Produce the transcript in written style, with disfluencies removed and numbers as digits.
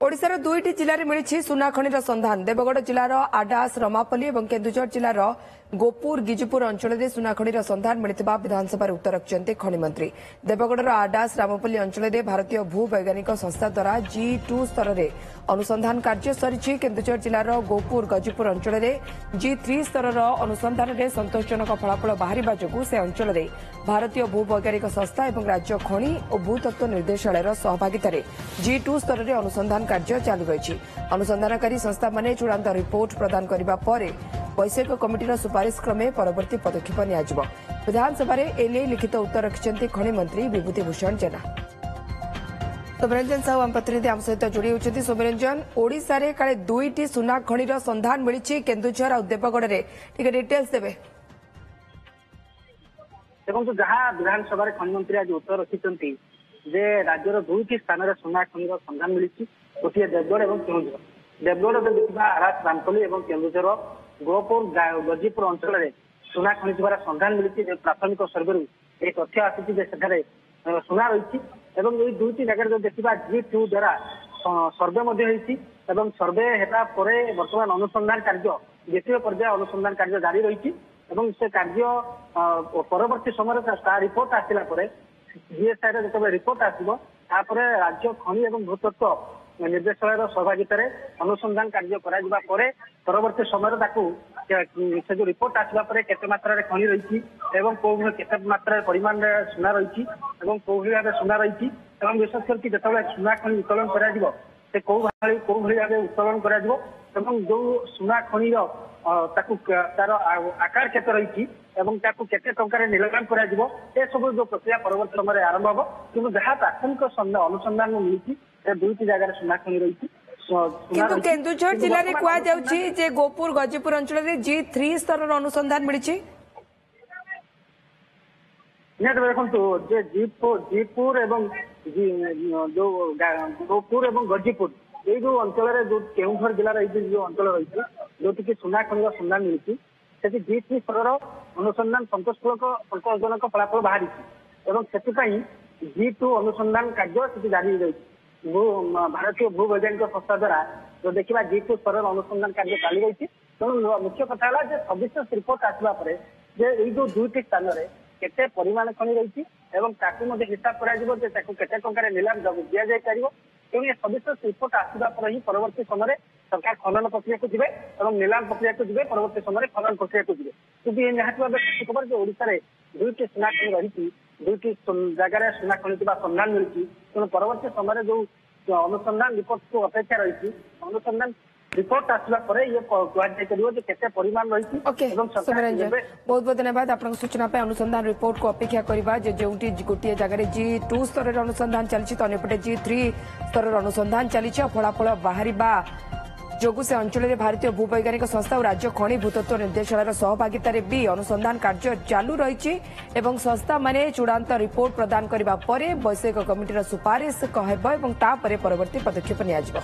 ओडिशार दुईटी जिले में मिली सुना खनिर संधान। देवगढ़ जिलार आडास रमापल्ली और केन्दुझर जिलार गोपुर गिजुपुर अंचल में सुना खनिर संधान मिलता विधानसभा उत्तर रखिंट खनि मंत्री। देवगढ़ आडास रामपल्ली अंचल में भारतीय भूवैज्ञानिक संस्था द्वारा G2 स्तर में अनुसंधान कार्य सरी। केन्दुझर जिलार गोपुर गजपुर अंचल में G3 स्तर अनुसंधान में संतोषजनक फलाफल बाहर जो से अंचल में भारतीय भूवैज्ञानिक संस्था और राज्य खनि और भूतत्व निर्देशालय सहभागितार G2 स्तर में अनुसंधान कार्य चालू रही। अनुसंधानकारी संस्था माने चूड़ांत रिपोर्ट प्रदान करने पर वैषयिक कमिटीर सुपारिश क्रमे परवर्ती पदक्षेप नियाजिब। विधानसभा एने लिखित उत्तर रखिंट खनि मंत्री विभूति भूषण जेना। सोमरंजन साहू आम प्रतिनिधि आम सहित जोड़ी होती। सोमरंजन, ओडिशा रे काले दुईटी सुना खनिर संधान मिली केन्दुझर और देवगढ़ में टिके डिटेल्स देबे। देखो जहाँ विधानसभा खनि मंत्री आज उत्तर रखिंट जे राज्यर दुईटी स्थान में सुना खनिर संधान मिली गोटे देवगढ़ और केन्दुझर। देवगढ़ में देखा आरास रामपल्ली और केन्दुझर गोपुर गजीपुर अंचल में सुना खनि संधान मिली। प्राथमिक सर्वे एक तथ्य आसी सुना रही दुईटी जगह जो देखा G2 द्वारा सर्वे सर्वे होगा बर्तमान अनुसंधान कार्य द्वितीय पर्याय अनुसंधान कार्य जारी रही। से कार्य परवर्ती समय रिपोर्ट आसला GSI जो रिपोर्ट आसो राज्य खनि और भूतत्व निर्देशालय सहभागितार अनुसंधान कार्य परवर्ती समय से जो रिपोर्ट आसला केते मात्रा खनि रही केते मात्रा परिमाण सुना रही कौ भाव सुना रही विशेष करके जो सुना खनि उत्तोलन कर कौ भाव उत्तोलन कर जो सुना खनि तार आकार केते रही केते टंकार निलाम कर सब जो प्रक्रिया परवर्ती समय आरंभ हम कि जहाँ प्राथमिक अनुसंधान मिली दुईटी जगह सुना खनि रही। केन्दुझर जिले में कहुचे गोपुर गजपुर अंचल में G3 स्तर अनुसंधान मिली। देखो जीपुर एवं जो गोपुर एवं गजीपुर ये जो अंचल जो केन्दुझर जिलार जो अंचल रही जो सुना खनिर संधान मिली G3 स्तर अनुसंधान संतोषजनक फलाफल बाहरी G2 अनुसंधान कार्य जारी रही। भारतीय भूवैज्ञानिक संस्था द्वारा जो देखा G2 स्तर अनुसंधान कार्य चालू रही। तेणु मुख्य कथा है सविशेष रिपोर्ट आसला जो दुईटी स्थान में केते परिमाण खनि रही हिसाब करते टंकार निलाम दि जापर तेणु ये सविशेष रिपोर्ट आसला ही परवर्ती समय सरकार खनन प्रक्रिया को जी और निलाम प्रक्रिया को जी परवर्ती समय खनन प्रक्रिया को जी कि ये निहत भाव खबर जो ओडिशा दुईटी सुना खनि रही दुईटी जगह सुना खनि संधान मिली। तेणु परवर्ती समय जो अनुसंधान रिपोर्ट को अपेक्षा रही अनुसंधान रिपोर्ट आसला ये कहते परिमाण रही। बहुत बहुत धन्यवाद आपन सूचना अनुसंधान रिपोर्ट को अपेक्षा करवा जो गोटे जगह G2 स्तर अनुसंधान चली अंपटे G3 स्तर अनुसंधान चली फलाफल बाहर जो से अंचल में भारतीय भूवैज्ञानिक संस्था और राज्य खनि भूतत्व निर्देशालय सहभागितार भी अनुसंधान कार्य चालू रही। संस्था माने चूड़ांत रिपोर्ट प्रदान करने पर वैषयिक कमिटीर सुपारिश कहब और परवर्ती पदक्षेप नियाजिब।